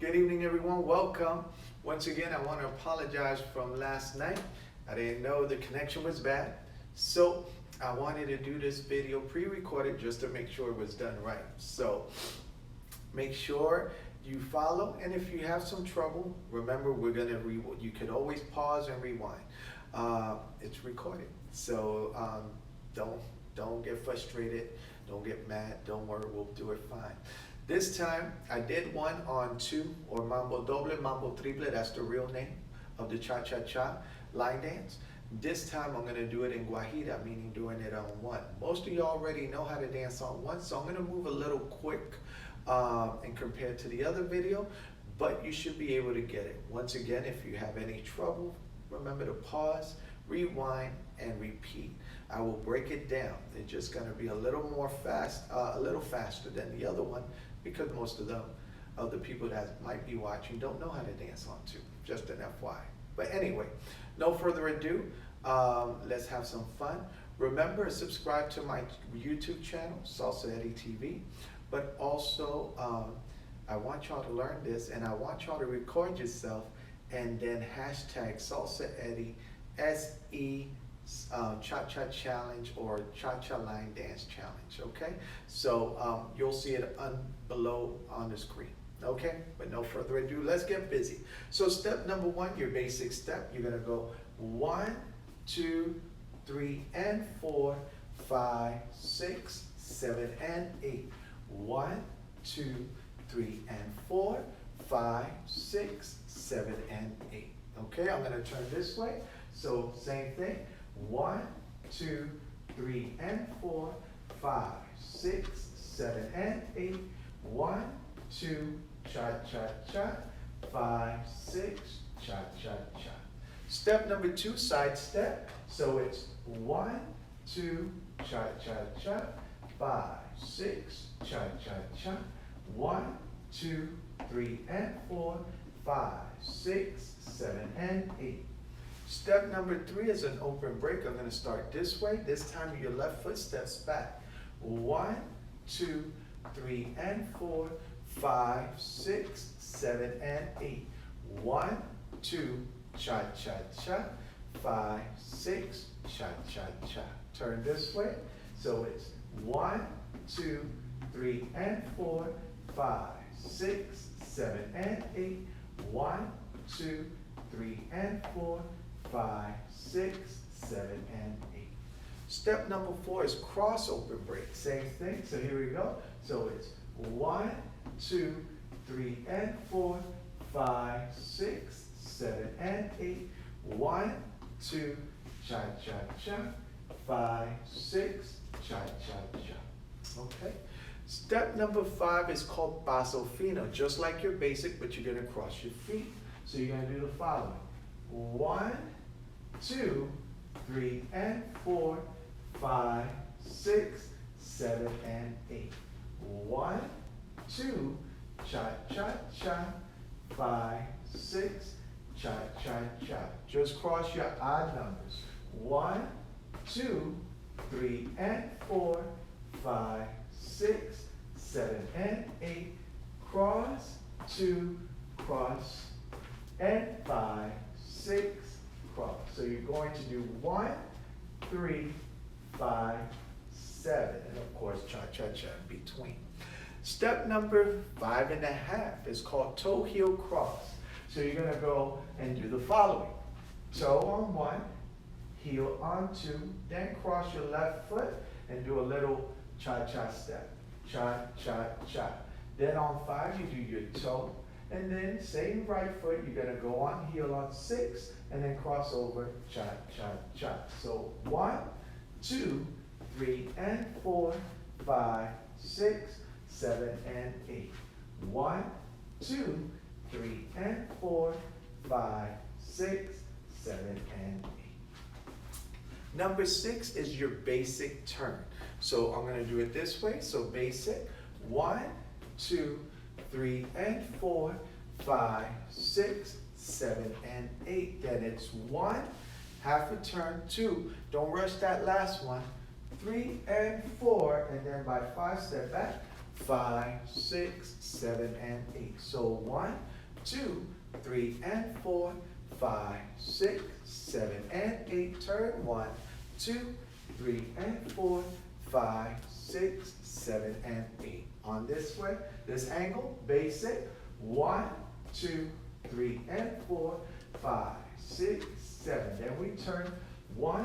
Good evening, everyone. Welcome. Once again, I want to apologize from last night. I didn't know the connection was bad. So I wanted to do this video pre-recorded just to make sure it was done right. So make sure you follow. And if you have some trouble, remember you could always pause and rewind. It's recorded. So don't get frustrated. Don't get mad. Don't worry. We'll do it fine. This time, I did one on two, or Mambo Doble, Mambo Triple, that's the real name of the cha-cha-cha line dance. This time, I'm going to do it in Guajira, meaning doing it on one. Most of you already know how to dance on one, so I'm going to move a little quick and compared to the other video, but you should be able to get it. Once again, if you have any trouble, remember to pause, rewind, and repeat. I will break it down. It's just going to be a little more a little faster than the other one, because most of the people that might be watching don't know how to dance on two. Just an FYI. But anyway, no further ado. Let's have some fun. Remember, subscribe to my YouTube channel, SalsaEddy TV. But also, I want y'all to learn this, and I want y'all to record yourself, and then hashtag SalsaEddy, SE. Cha-cha challenge or cha-cha line dance challenge. Okay, so you'll see it below on the screen. Okay, but no further ado, let's get busy. So step number one, your basic step, you're gonna go 1, 2, 3, and 4, 5, 6, 7, and 8. 1, 2, 3, and 4, 5, 6, 7, and 8. Okay, I'm gonna turn this way. So same thing. 1, 2, 3, and 4, 5, 6, 7, and 8. 1, 2, cha-cha-cha. 5, 6, cha-cha-cha. Step number 2, side step. So it's 1, 2, cha-cha-cha. 5, 6, cha-cha-cha. 1, 2, 3, and 4, 5, 6, 7, and 8. Step number 3 is an open break. I'm going to start this way. This time your left foot steps back. 1, 2, 3, and 4, 5, 6, 7, and 8. 1, 2, cha-cha-cha. 5, 6, cha-cha-cha. Turn this way. So it's 1, 2, 3, and 4, 5, 6, 7, and 8. 1, 2, 3, and 4, 5, 6, 7, and 8. Step number 4 is cross open break. Same thing. So here we go. So it's 1, 2, 3, and 4, 5, 6, 7, and 8. 1, 2, cha-cha-cha. 5, 6, cha-cha-cha. Okay. Step number 5 is called basso fino. Just like your basic, but you're going to cross your feet. So you're going to do the following. 1, 2, 3, and 4, 5, 6, 7, and 8. 1, 2, cha-cha-cha. 5, 6, cha-cha-cha. Just cross your odd numbers. 1, 2, 3, and 4, 5, 6, 7, and 8. Cross, 2, cross, and 5, 6, cross. So you're going to do 1, 3, 5, 7, and of course cha-cha-cha in between. Step number 5.5 is called toe heel cross. So you're going to go and do the following. Toe on 1, heel on 2, then cross your left foot and do a little cha-cha step. Cha-cha-cha. Then on 5, you do your toe. And then same right foot, you're going to go on heel on 6 and then cross over, cha-cha-cha. So 1, 2, 3, and 4, 5, 6, 7, and 8. 1, 2, 3, and 4, 5, 6, 7, and 8. Number 6 is your basic turn. So I'm going to do it this way. So basic, 1, 2, 3, and 4, 5, 6, 7, and 8. Then it's 1, half a turn, 2. Don't rush that last one. 3 and 4, and then by 5, step back. 5, 6, 7, and 8. So 1, 2, 3, and 4, 5, 6, 7, and 8. Turn 1, 2, 3, and 4, 5, 6, 7, and 8. On this way, this angle, basic. 1, 2, 3, and 4, 5, 6, 7. Then we turn 1,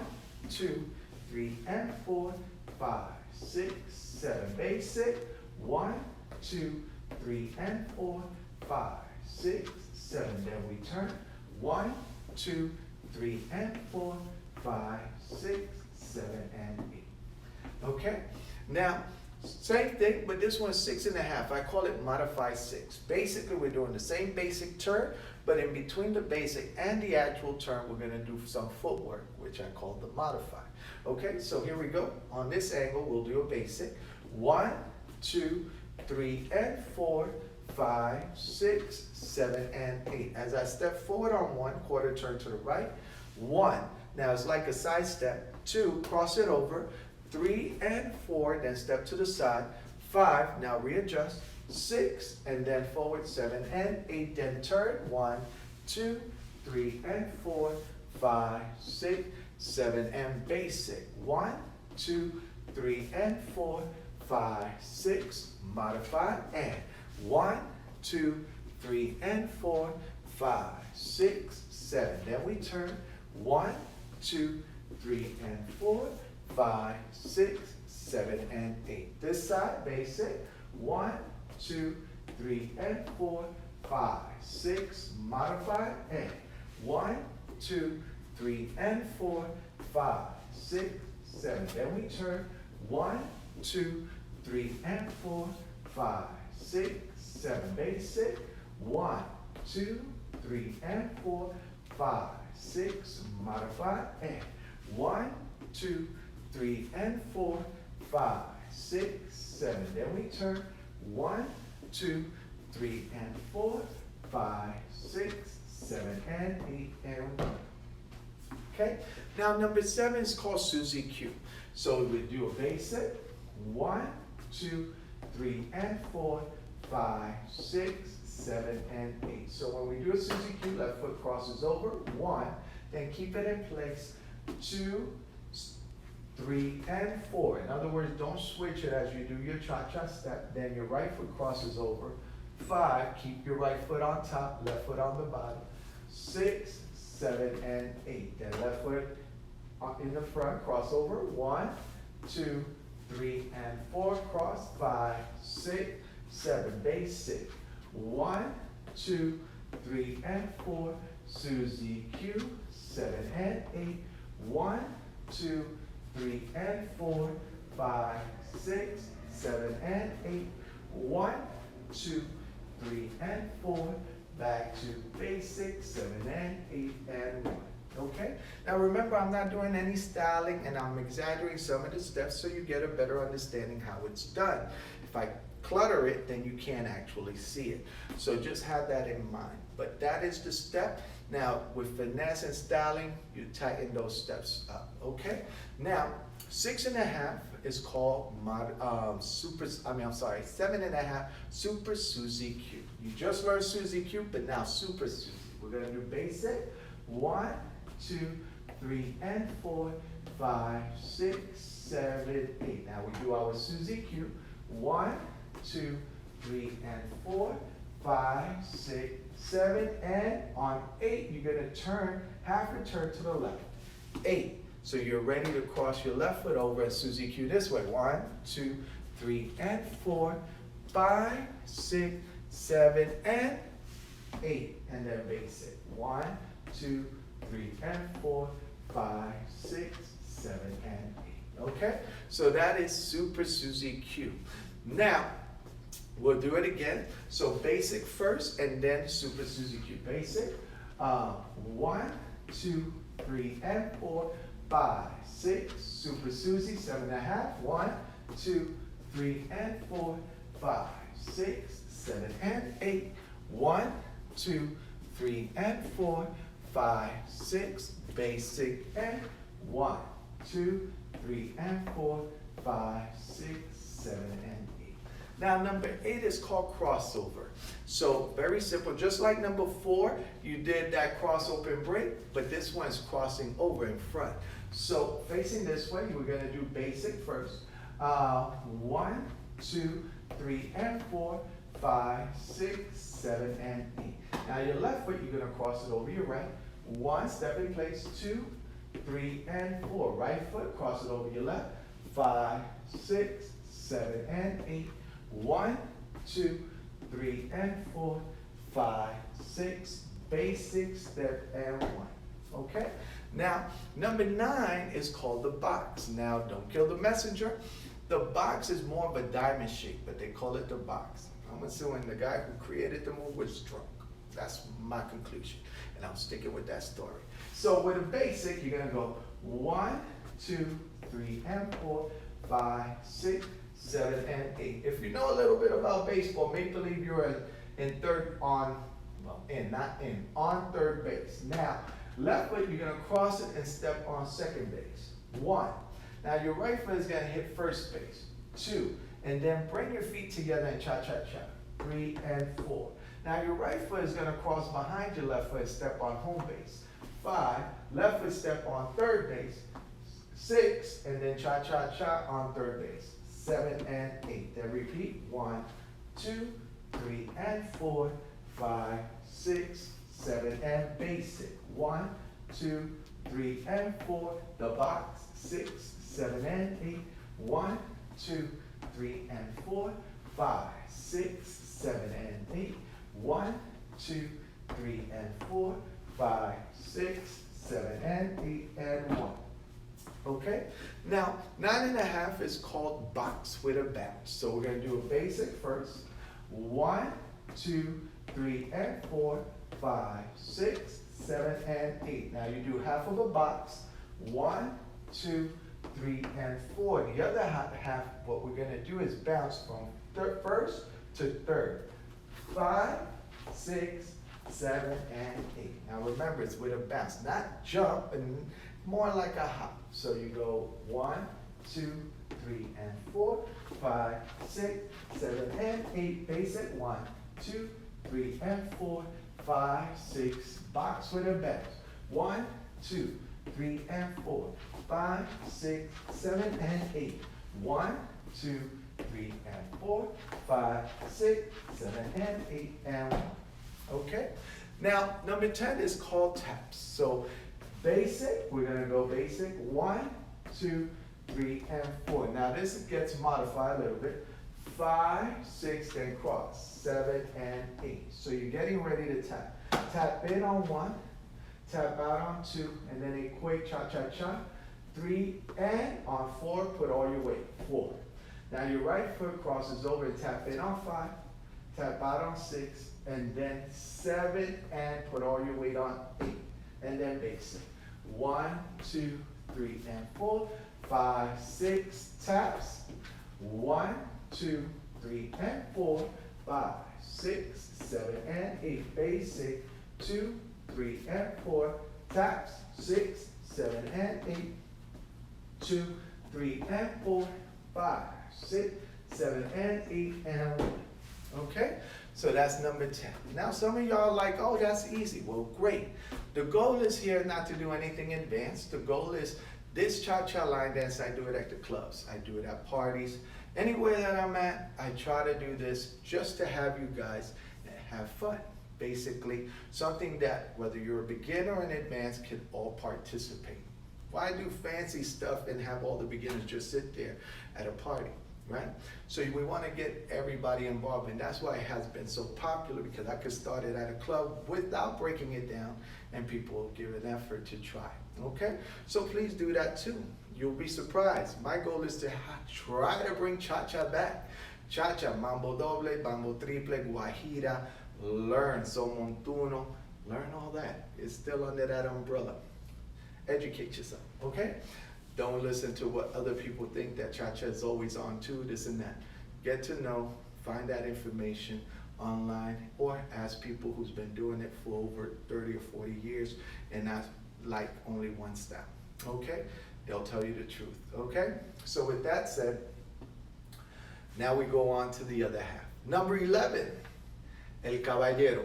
2, 3, and 4, 5, 6, 7. Basic. 1, 2, 3, and 4, 5, 6, 7. Then we turn 1, 2, 3, and 4, 5, 6, 7, and 8. Okay? Now, same thing, but this one's 6.5. I call it modified 6. Basically, we're doing the same basic turn, but in between the basic and the actual turn, we're going to do some footwork, which I call the modified. Okay, so here we go. On this angle, we'll do a basic. 1, 2, 3, and 4, 5, 6, 7, and 8. As I step forward on 1, quarter turn to the right. 1, now it's like a side step. 2, cross it over. 3 and 4, then step to the side. 5, now readjust. 6, and then forward. 7 and 8, then turn. 1, 2, 3, and 4, 5, 6, 7, and basic. 1, 2, 3, and 4, 5, 6, modified, and 1, 2, 3, and 4, 5, 6, 7. Then we turn 1, 2, 3, and 4, 5, 6, 7, and 8. This side, basic. 1, 2, 3, and 4, 5, 6, modified, and 1, 2, 3, and 4, 5, 6, 7. Then we turn 1, 2, 3, and 4, 5, 6, 7. Basic. 1, 2, 3, and 4, 5, 6, modified, and 1, 2, 3, and 4, 5, 6, 7. Then we turn 1, 2, 3, and 4, 5, 6, 7, and 8, and 1. Okay? Now number 7 is called Suzy Q. So we do a basic. 1, 2, 3, and 4, 5, 6, 7, and 8. So when we do a Suzy Q, left foot crosses over. 1, then keep it in place. 2, 3, and 4. In other words, don't switch it as you do your cha-cha step. Then your right foot crosses over. 5, keep your right foot on top, left foot on the bottom. 6, 7, and 8. Then left foot in the front, cross over. 1, 2, 3, and 4, cross. 5, 6, 7, basic. 1, 2, 3, and 4, Suzy Q. 7 and 8. 1, 2, 3, and 4, 5, 6, 7, and 8. 1, 2, 3, and 4. Back to basic. 7 and 8 and 1. Okay? Now remember, I'm not doing any styling, and I'm exaggerating some of the steps so you get a better understanding how it's done. If I clutter it, then you can't actually see it. So just have that in mind. But that is the step. Now, with finesse and styling, you tighten those steps up, okay? Now, 6.5 is called 7.5 Super Suzy Q. You just learned Suzy Q, but now Super Suzy. We're gonna do basic. 1, 2, 3, and 4, 5, 6, 7, 8. Now we do our Suzy Q. 1, 2, 3, and 4, 5, 6, 7, and on 8, you're gonna turn half a turn to the left. 8. So you're ready to cross your left foot over and Suzy Q this way. 1, 2, 3, and 4, 5, 6, 7, and 8. And then basic. 1, 2, 3, and 4, 5, 6, 7, and 8. Okay? So that is Super Suzy Q. Now, we'll do it again. So basic first, and then Super Suzy Q. Basic. 1, 2, 3, and 4, 5, 6. Super Suzy. 7.5. 1, 2, 3, and 4, 5, 6, 7, and 8. 1, 2, 3, and 4, 5, 6. Basic, and 1, 2, 3, and 4, 5, 6, 7, and 8. Now number 8 is called crossover. So very simple, just like number 4, you did that cross open break, but this one's crossing over in front. So facing this way, we're gonna do basic first. 1, 2, 3, and 4, 5, 6, 7, and 8. Now your left foot, you're gonna cross it over your right. 1, step in place, 2, 3, and 4. Right foot, cross it over your left. 5, 6, 7, and 8. 1, 2, 3, and 4, 5, 6, basic step, and 1. Okay? Now, number 9 is called the box. Now, don't kill the messenger. The box is more of a diamond shape, but they call it the box. I'm assuming the guy who created the move was drunk. That's my conclusion, and I'm sticking with that story. So with a basic, you're gonna go 1, 2, 3, and 4, 5, 6, 7, and 8. If you know a little bit about baseball, make believe you're in third on, well, on third base. Now, left foot, you're gonna cross it and step on second base. 1. Now your right foot is gonna hit first base. 2. And then bring your feet together and cha-cha-cha. 3 and 4. Now your right foot is gonna cross behind your left foot and step on home base. 5. Left foot step on third base. 6. And then cha-cha-cha on third base. 7 and 8. Then repeat. 1, 2, 3, and 4, 5, 6, 7, and basic. 1, 2, 3, and 4. The box. 6, 7, and 8. 1, 2, 3, and 4, 5, 6, 7, and 8. 1, 2, 3, and 4, 5, 6, 7, and 8, and 1. Okay? Now, 9.5 is called box with a bounce. So we're gonna do a basic first. 1, 2, 3, and 4, 5, 6, 7, and 8. Now you do half of a box. 1, 2, 3, and 4. The other half, what we're gonna do is bounce from first to third. 5, 6, 7, and 8. Now remember, it's with a bounce, not jump, and more like a hop. So you go 1, 2, 3, and 4, 5, 6, 7, and 8. Basic. 1, 2, 3, and 4, 5, 6. Box with a bounce. 1, 2, 3, and 4, 5, 6, 7, and 8. 1, 2, 3, and 4, 5, 6, 7, and 8, and 1. Okay? Now, number 10 is called taps. So, basic, we're gonna go basic. 1, 2, 3, and 4. Now, this gets modified a little bit. 5, 6, then cross. 7, and 8. So, you're getting ready to tap. Tap in on 1, tap out on 2, and then a quick cha-cha-cha. 3, and on 4, put all your weight. 4. Now your right foot crosses over and tap in on 5, tap out on 6, and then 7, and put all your weight on 8. And then basic. 1, 2, 3, and 4, 5, 6, taps. 1, 2, 3, and 4, 5, 6, 7, and 8. Basic. 2, 3, and 4, taps. 6, 7, and 8. 2, 3, and 4, 5, 6, 7, and 8, and 1. Okay? So that's number 10. Now some of y'all are like, oh, that's easy. Well, great. The goal is here not to do anything advanced. The goal is this cha-cha line dance, I do it at the clubs. I do it at parties. Anywhere that I'm at, I try to do this just to have you guys have fun. Basically, something that whether you're a beginner or an advanced can all participate. Why do fancy stuff and have all the beginners just sit there at a party, right? So we want to get everybody involved, and that's why it has been so popular, because I could start it at a club without breaking it down, and people will give an effort to try, okay? So please do that too. You'll be surprised. My goal is to try to bring cha-cha back. Cha-cha, Mambo Doble, Mambo Triple, Guajira, learn Son Montuno, learn all that. It's still under that umbrella. Educate yourself, okay? Don't listen to what other people think that cha-cha is always on too, this and that. Get to know, find that information online, or ask people who's been doing it for over 30 or 40 years and not like only one style, okay? They'll tell you the truth, okay? So with that said, Now we go on to the other half. Number 11, el caballero.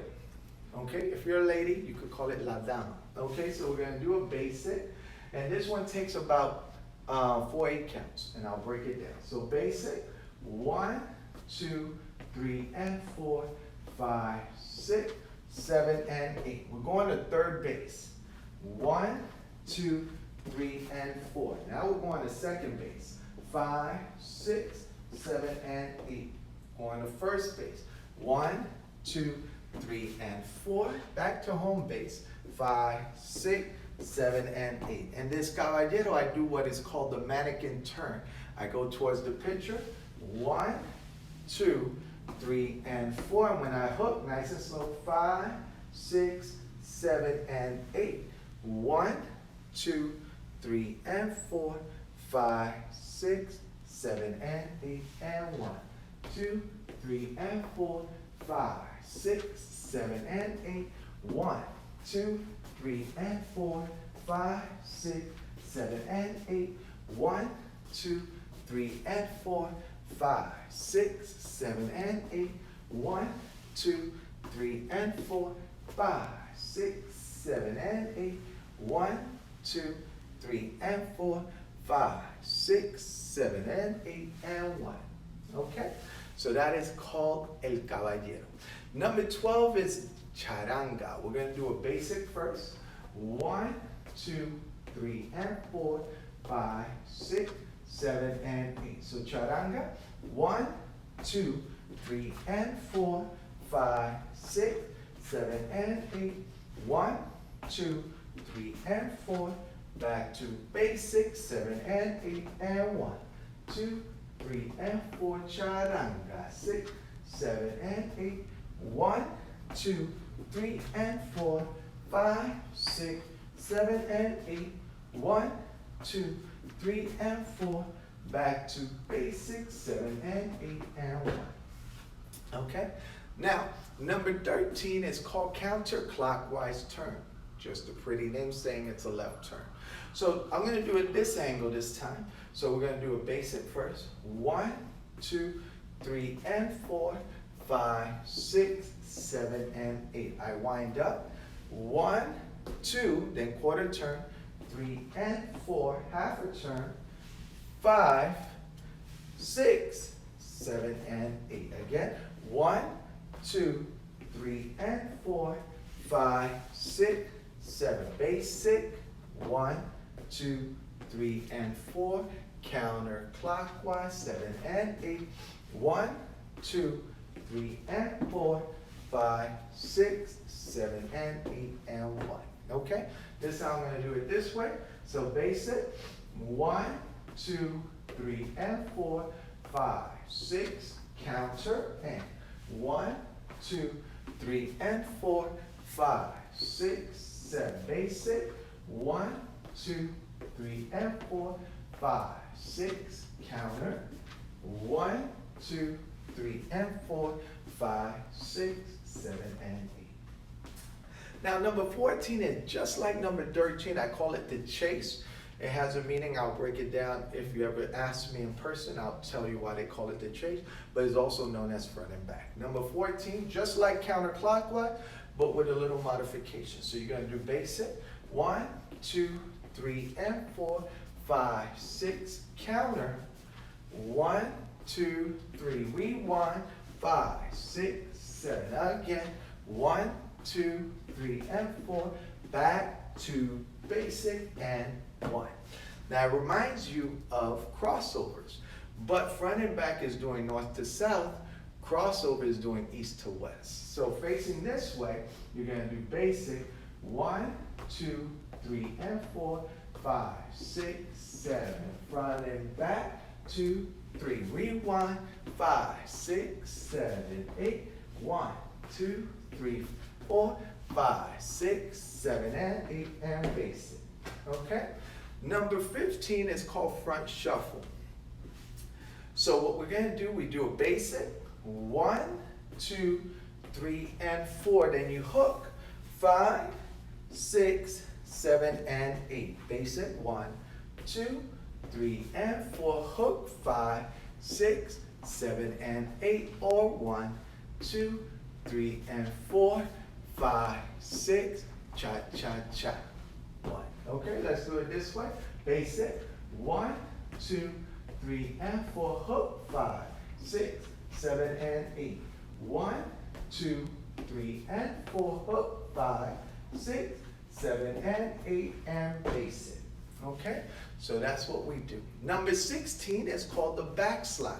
Okay, if you're a lady, you could call it la dama. Okay, so we're gonna do a basic, and this one takes about 4 8 counts, and I'll break it down. So basic, 1, 2, 3, and 4, 5, 6, 7, and 8. We're going to third base. 1, 2, 3, and 4. Now we're going to second base. 5, 6, 7, and 8. Going to first base. 1, 2, 3, and 4. Back to home base. 5, 6, 7, and 8. And this caballero, I do what is called the mannequin turn. I go towards the pitcher. 1, 2, 3, and 4. And when I hook, nice and slow. 5, 6, 7, and 8. 1, 2, 3, and 4. 5, 6, 7, and 8. And 1, 2, 3, and 4. 5, 6, 7, and 8. 1, 2, 3, and 4, 5, 6, 7, and 8. 1, 2, 3, and 4, 5, 6, 7, and 8. 1, 2, 3, and 4, 5, 6, 7, and 8. 1, 2, 3, and 4, 5, 6, 7, and 8, and 1. Okay? So that is called el caballero. Number 12 is charanga. We're going to do a basic first. 1, 2, 3, and 4, 5, 6, 7, and 8. So charanga, 1, 2, 3, and 4, 5, 6, 7, and 8. 1, 2, 3, and 4. Back to basic, 7 and 8, and 1, 2, 3, and 4. Charanga, 6, 7, and 8. 1, 2, 3, and 4, 5, 6, 7, and 8. 1, 2, 3, and 4. Back to basic, 7 and 8, and 1. Okay? Now, number 13 is called counterclockwise turn. Just a pretty name saying it's a left turn. So I'm going to do it this angle this time. So we're going to do a basic first. 1, 2, 3, and 4, 5, 6, 7, and 8. I wind up. 1, 2, then quarter turn. 3 and 4, half a turn. 5, 6, 7, and 8. Again. 1, 2, 3, and 4, 5, 6, 7. Basic. 1, 2, 3, and 4. Counterclockwise. 7 and 8. 1, 2, 3, and 4. 5, 6, 7, and 8, and 1. Okay? This is how I'm going to do it this way. So basic. 1, 2, 3, and 4. 5, 6. Counter and 1, 2, 3, and 4. 5, 6, 7. Basic. 1, 2, 3, and 4. 5, 6. Counter. 1, 2, 3, and 4. 5, 6, 7, and 8. Now number 14 is just like number 13. I call it the chase. It has a meaning. I'll break it down. If you ever ask me in person, I'll tell you why they call it the chase. But it's also known as front and back. Number 14, just like counterclockwise, but with a little modification. So you're going to do basic. 1, 2, 3, and 4. 5, 6. Counter. 1, 2, 3. Rewind. 5, 6, 7. Again. 1, 2, 3, and 4. Back to basic and 1. Now it reminds you of crossovers, but front and back is doing north to south. Crossover is doing east to west. So facing this way, you're going to do basic. 1, 2, 3, and 4. 5, 6, 7. Front and back. 2, 3. Rewind. 5, 6, 7, 8. 1, 2, 3, 4. 5, 6, 7, and 8, and basic. Okay? Number 15 is called front shuffle. So what we're going to do, we do a basic. 1, 2, 3, and 4. Then you hook. 5, 6, 7, and 8. Basic. 1, 2, 3, and 4. Hook. 5, 6, 7 and 8, or 1, 2, 3 and 4, 5, 6, cha-cha-cha. 1. Okay, let's do it this way. Basic. 1, 2, 3 and 4, hook, 5, 6, 7 and 8. 1, 2, 3 and 4, hook, 5, 6, 7 and 8, and basic. Okay, so that's what we do. Number 16 is called the backslide.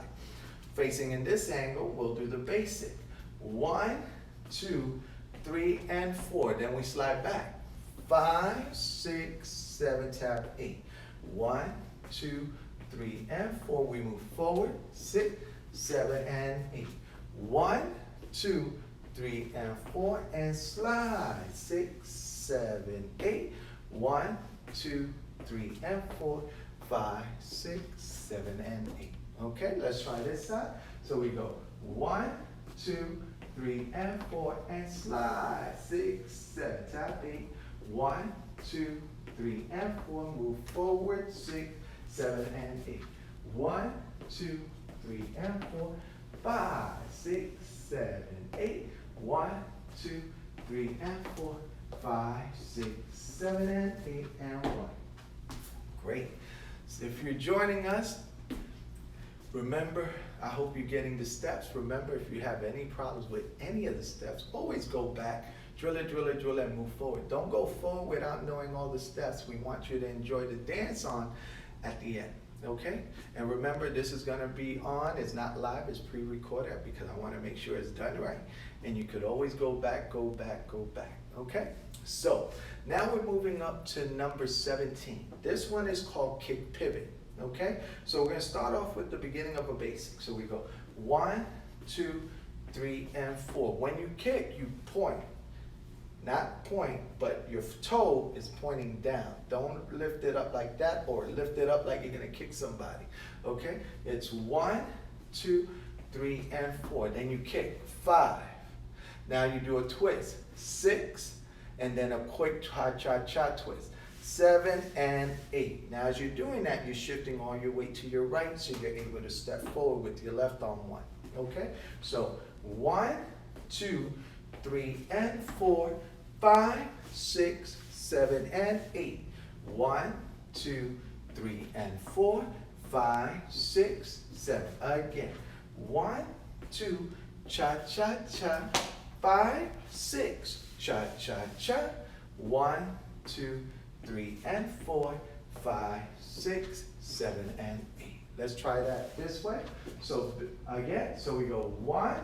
Facing in this angle, we'll do the basic. 1, 2, 3 and 4. Then we slide back. 5, 6, 7, tap 8. 1, 2, 3 and 4. We move forward. 6, 7 and 8. 1, 2, 3 and 4 and slide. 6, 7, 8. 1, 2, 3 and 4, 5, 6, 7 and 8. Okay, let's try this side. So we go 1, 2, 3 and 4 and slide. 6, 7, tap 8. 1, 2, 3 and 4. Move forward. 6, 7 and 8. 1, 2, 3 and 4. 5, 6, 7, 8. 1, 2, 3 and 4. 5, 6, 7 and 8 and 1. Great. So if you're joining us, remember, I hope you're getting the steps. Remember, if you have any problems with any of the steps, always go back, drill it, and move forward. Don't go forward without knowing all the steps. We want you to enjoy the dance on at the end, okay? And remember, this is gonna be on, it's not live, it's pre-recorded because I wanna make sure it's done right. And you could always go back, okay? So, now we're moving up to number 17. This one is called kick pivot, okay? So we're gonna start off with the beginning of a basic. So we go 1, 2, 3, and 4. When you kick, you point. Not point, but your toe is pointing down. Don't lift it up like that or lift it up like you're gonna kick somebody, okay? It's 1, 2, 3, and 4. Then you kick 5. Now you do a twist, 6, and then a quick cha-cha-cha twist. 7 and 8. Now as you're doing that, you're shifting all your weight to your right so you're able to step forward with your left on 1. Okay? So 1, 2, 3, and 4, 5, 6, 7, and 8. 1, 2, 3, and 4, 5, 6, 7. Again. 1, 2, cha-cha-cha. 5, 6. Cha-cha-cha. 1, 2, 3, and 4, 5, 6, 7, and 8. Let's try that this way. So again, so we go 1,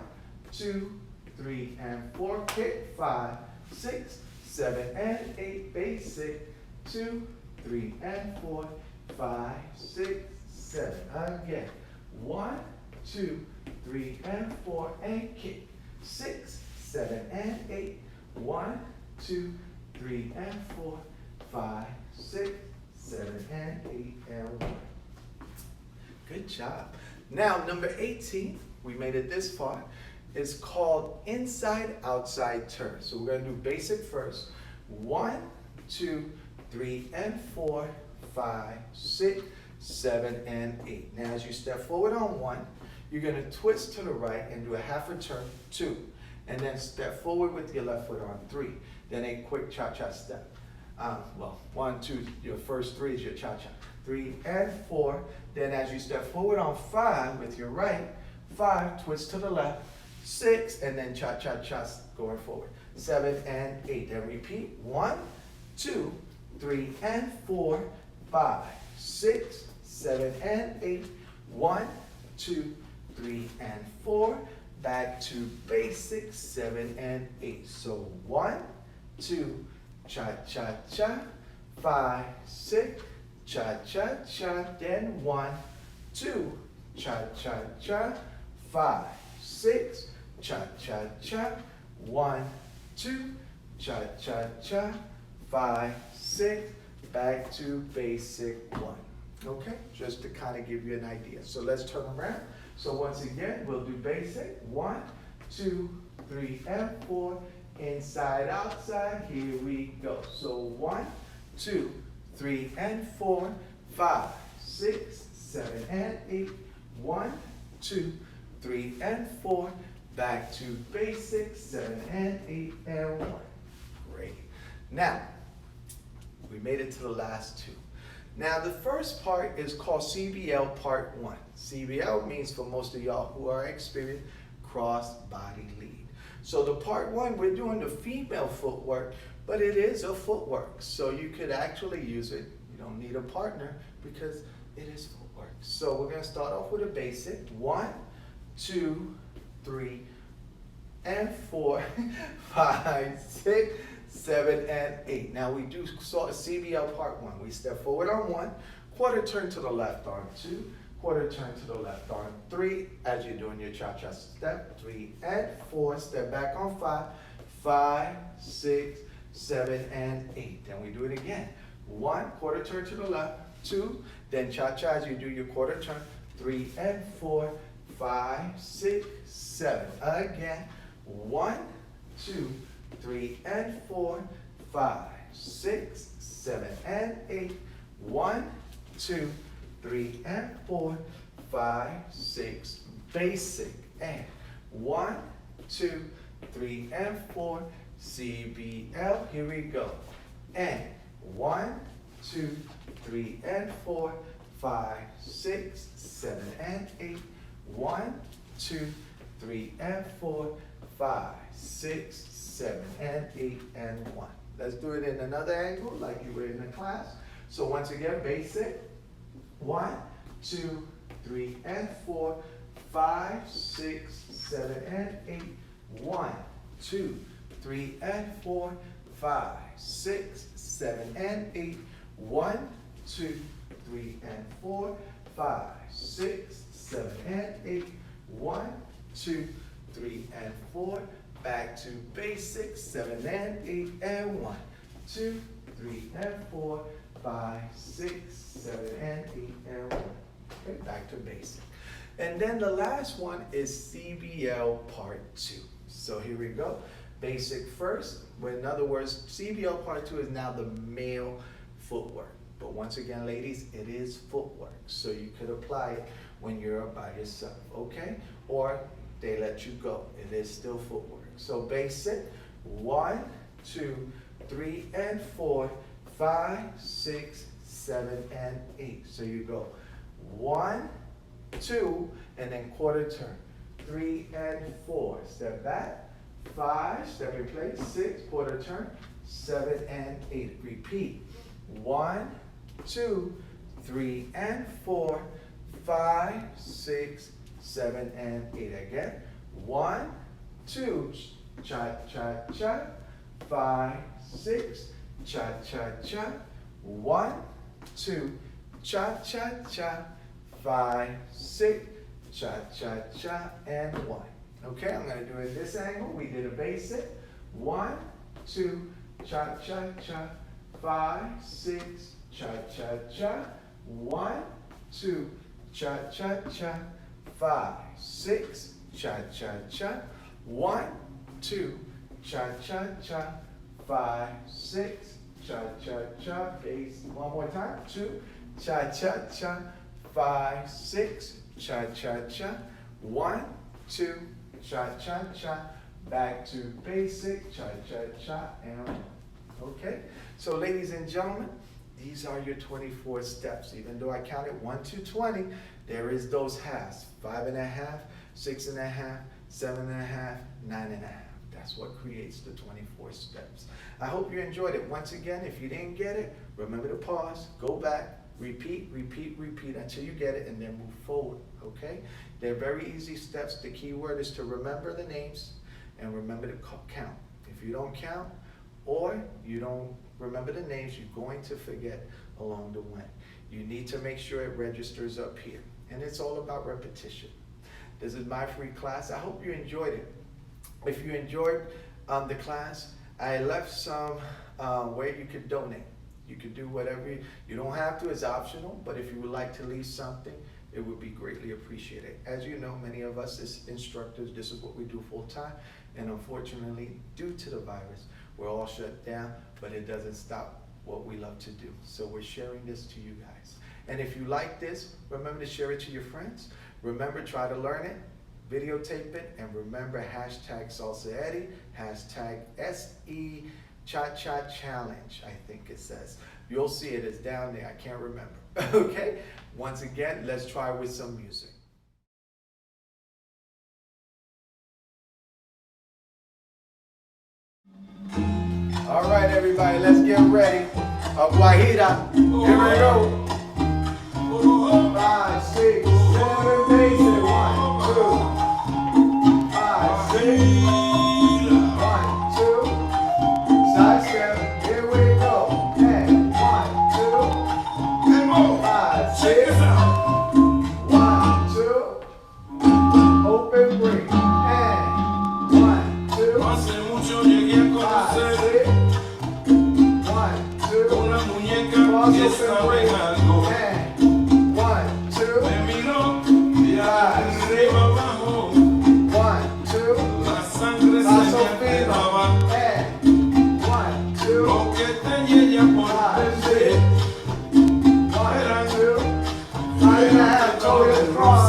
2, 3, and 4, kick, 5, 6, 7, and 8, basic, 2, 3, and 4, 5, 6, 7. Again, 1, 2, 3, and 4, and kick, 6, 7, and 8. 1, 2, 3, and 4, 5, 6, 7, and 8, and 1. Good job. Now, number 18, we made it this far, is called inside-outside turn. So we're going to do basic first. 1, 2, 3, and 4, 5, 6, 7, and 8. Now, as you step forward on 1, you're going to twist to the right and do a half a turn, 2. And then step forward with your left foot on 3. Then a quick cha-cha step. 1, 2, your first 3 is your cha-cha. 3 and 4. Then as you step forward on 5 with your right, 5, twist to the left, 6, and then cha-cha-cha going forward. 7 and 8. Then repeat. 1, 2, 3, and 4, 5, 6, 7, and 8. 1, 2, 3, and 4. Back to basic, 7 and 8. So 1, 2, cha-cha-cha, 5, 6, cha-cha-cha, then 1, 2, cha-cha-cha, 5, 6, cha-cha-cha, 1, 2, cha-cha-cha, 5, 6, back to basic 1. Okay, just to kind of give you an idea. So let's turn around. So once again, we'll do basic. 1, 2, 3, and 4. Inside, outside. Here we go. So 1, 2, 3, and 4. 5, 6, 7, and 8. 1, 2, 3 and 4, back to basic, 7 and 8 and 1. Great. Now, we made it to the last two. Now, the first part is called CBL Part 1. CBL means, for most of y'all who are experienced, cross-body lead. So the Part 1, we're doing the female footwork, but it is a footwork. So you could actually use it. You don't need a partner because it is footwork. So we're going to start off with a basic. 1, 2, 3, and 4, 5, 6, 7, and 8. Now we do sort of CBL Part 1. We step forward on 1, quarter turn to the left on 2, quarter turn to the left on 3, as you're doing your cha-cha step, 3 and 4, step back on 5, 5, 6, 7, and 8. Then we do it again. 1, quarter turn to the left, 2, then cha-cha as you do your quarter turn, 3 and 4, 5, 6, 7. Again, 1, 2, 3 and 4, 5, 6, 7, and 8. 1, 2, 3 and 4, 5, 6. Basic. And 1, 2, 3 and 4. CBL. Here we go. And 1, 2, 3 and 4, 5, 6, 7, and 8. 1, 2, 3 and 4, 5, 6, 7, and 8, and 1. Let's do it in another angle like you were in the class. So once again, basic. 1, 2, 3 and 4, 5, 6, 7, and 8. 1, 2, 3 and 4, 5, 6, 7, and 8. 1, 2, 3 and 4, 5, 6, 7, and 8. 1, 2, 3 and 4. Back to basic, 7 and 8 and 1, 2, 3 and 4, 5, 6, 7 and 8 and 1. Okay, back to basic. And then the last one is CBL Part 2. So here we go. Basic first. Well, in other words, CBL Part 2 is now the male footwork. But once again, ladies, it is footwork. So you could apply it when you're by yourself, okay? Or they let you go. It is still footwork. So basic, 1, 2, 3 and 4, 5, 6, 7, and 8. So you go 1, 2, and then quarter turn. 3 and 4, step back. 5, step in place. 6, quarter turn. 7 and 8. Repeat. 1, 2, 3 and 4, 5, 6, 7, and 8. Again. 1, 2, cha cha cha. 5, 6, cha cha cha. 1, 2, cha cha cha. 5, 6, cha cha cha, and 1. Okay, I'm going to do it this angle. We did a basic. 1, 2, cha cha cha. 5, 6, cha cha cha. 1, 2, cha cha cha. 5, 6, cha cha cha. 1, 2, cha cha cha. 5, 6, cha cha cha. Base. One more time. 2, cha cha cha. 5, 6, cha cha cha. 1, 2, cha cha cha. Back to basic. Cha cha cha and 1. Okay. So, ladies and gentlemen, these are your 24 steps. Even though I counted 1 to 20, there is those halves. 5.5, 6.5, 7.5, 9.5. That's what creates the 24 steps. I hope you enjoyed it. Once again, if you didn't get it, remember to pause, go back, repeat, repeat, repeat until you get it, and then move forward, okay? They're very easy steps. The key word is to remember the names and remember to count. If you don't count or you don't remember the names, you're going to forget along the way. You need to make sure it registers up here. And it's all about repetition. This is my free class. I hope you enjoyed it. If you enjoyed the class, I left some where you could donate. You could do whatever. You don't have to, it's optional, but if you would like to leave something, it would be greatly appreciated. As you know, many of us as instructors, this is what we do full time. And unfortunately, due to the virus, we're all shut down, but it doesn't stop what we love to do. So we're sharing this to you guys. And if you like this, remember to share it to your friends. Remember, try to learn it. videotape it, and remember hashtag SalsaEddy, hashtag SE Cha-Cha Challenge, I think it says. You'll see it is down there, I can't remember. Okay, once again, let's try with some music. All right, everybody, let's get ready. Guajira, here we go. 5, 6, 7, basic. 1, 2, 5, 6. 1, 2. Side step. Here we go. And 1, 2. 5, 6. 1, 2. Open break. And 1, 2. 5, 6. 1, 2. Cross open break. And 1, 2. 5, 6. 1, 2. Paso firme. And 1, 2. 5, 6. 1, 2. 5.5 total cross.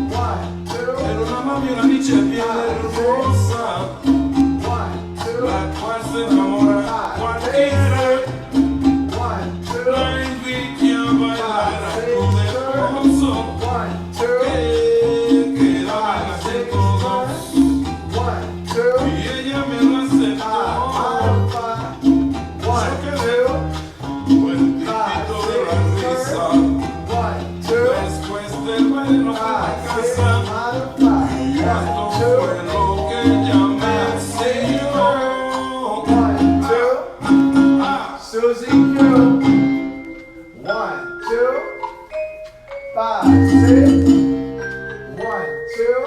1, 2. 5, 6. 1, 2.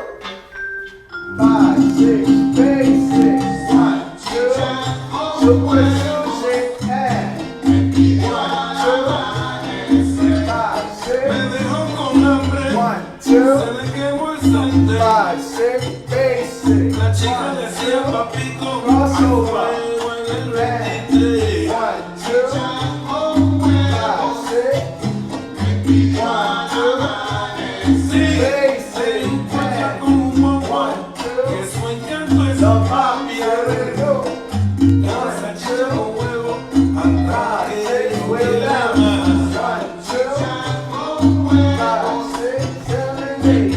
5, 6. 1, basic. Crossover. 1, 2. 5, 6. 1, 2. Basic. 1, 2. The pop, here we go. 1, 2. 5, 6. Way down. 1, 2. 5, 6, 7, 8.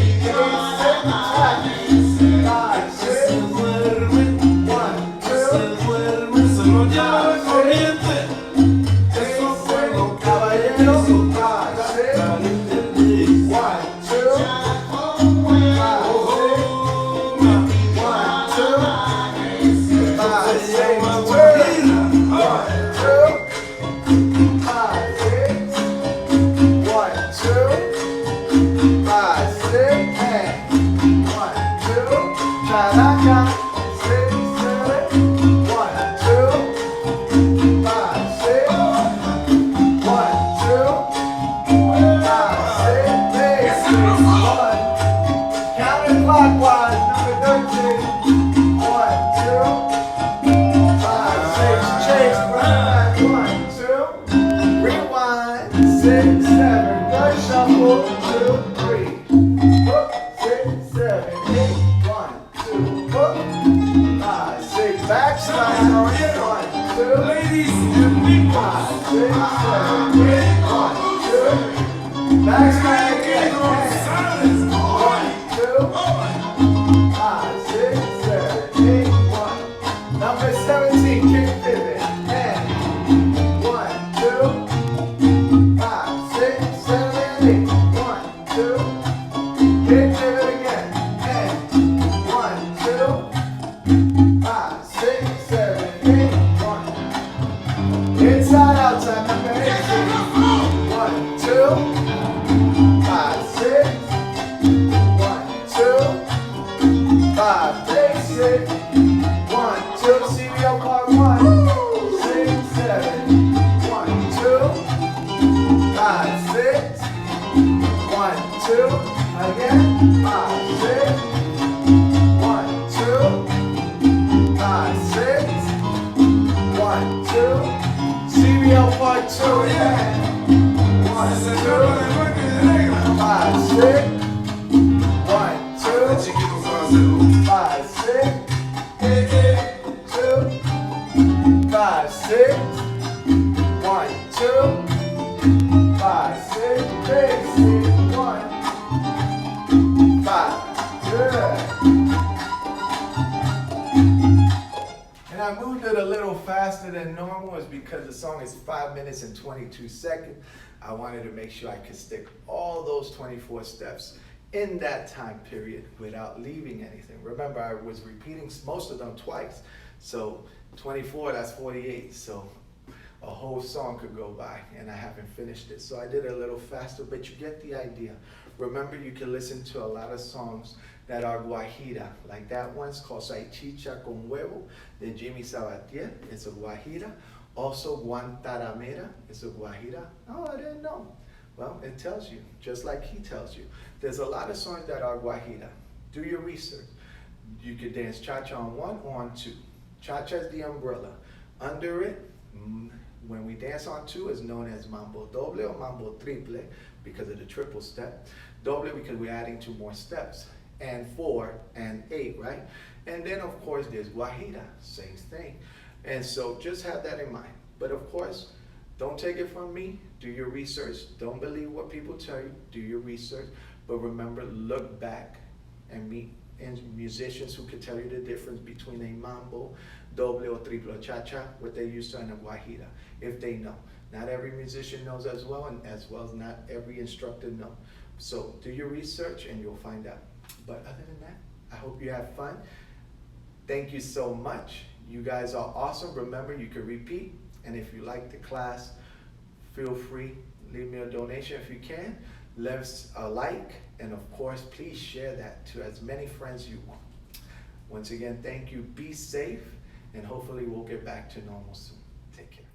6, 7, third shuffle, 2, 3. Hook, 6, 7, 8, 1, 2, hook, 5, 6, backslide, 1, 2, ladies, 5, 6, 7, 8, 1, 2, backslide again, 1, 2, 5, 6, 7, 8, 1. Number 17, kick pivot, and 1, 2. 5, 6, 7, 8, 1, 2, kick pivot again, and 1, 2, 5, 6, 7, 8, 1. Inside, outside, number 18. 1, 2, 5, 6, 1, 2, 5, basic, 1, 2, CBO part 1, 6, 7, 1, 2, 5, 6, 1, 2, again, 5, 6, 1, 2, 5, 6, 1, 2, CBO part 2, again, 1, 2, 5, 6, 1, 2, I moved it a little faster than normal is because the song is 5 minutes and 22 seconds. I wanted to make sure I could stick all those 24 steps in that time period without leaving anything. Remember, I was repeating most of them twice. So 24, that's 48. So a whole song could go by and I haven't finished it. So I did it a little faster, but you get the idea. Remember, you can listen to a lot of songs that are Guajira. Like that one's called Salchicha con Huevo de Jimmy Sabatier. It's a Guajira. Also, Guantanamera is a Guajira. Oh, I didn't know. Well, it tells you, just like he tells you. There's a lot of songs that are Guajira. Do your research. You could dance cha-cha on 1 or on 2. Cha-cha is the umbrella. Under it, when we dance on 2, is known as Mambo Doble or Mambo Triple because of the triple step. Doble because we're adding 2 more steps. And 4 and 8, right? And then, of course, there's Guajira, same thing. And so just have that in mind. But of course, don't take it from me. Do your research. Don't believe what people tell you. Do your research. But remember, look back and meet musicians who can tell you the difference between a mambo, doble, or triple cha-cha, what they used to, and a guajira, if they know. Not every musician knows as well as not every instructor knows. So do your research and you'll find out. But other than that, I hope you have fun. Thank you so much. You guys are awesome. Remember, you can repeat. And if you like the class, feel free, leave me a donation if you can. Leave us a like. And of course, please share that to as many friends you want. Once again, thank you. Be safe. And hopefully we'll get back to normal soon. Take care.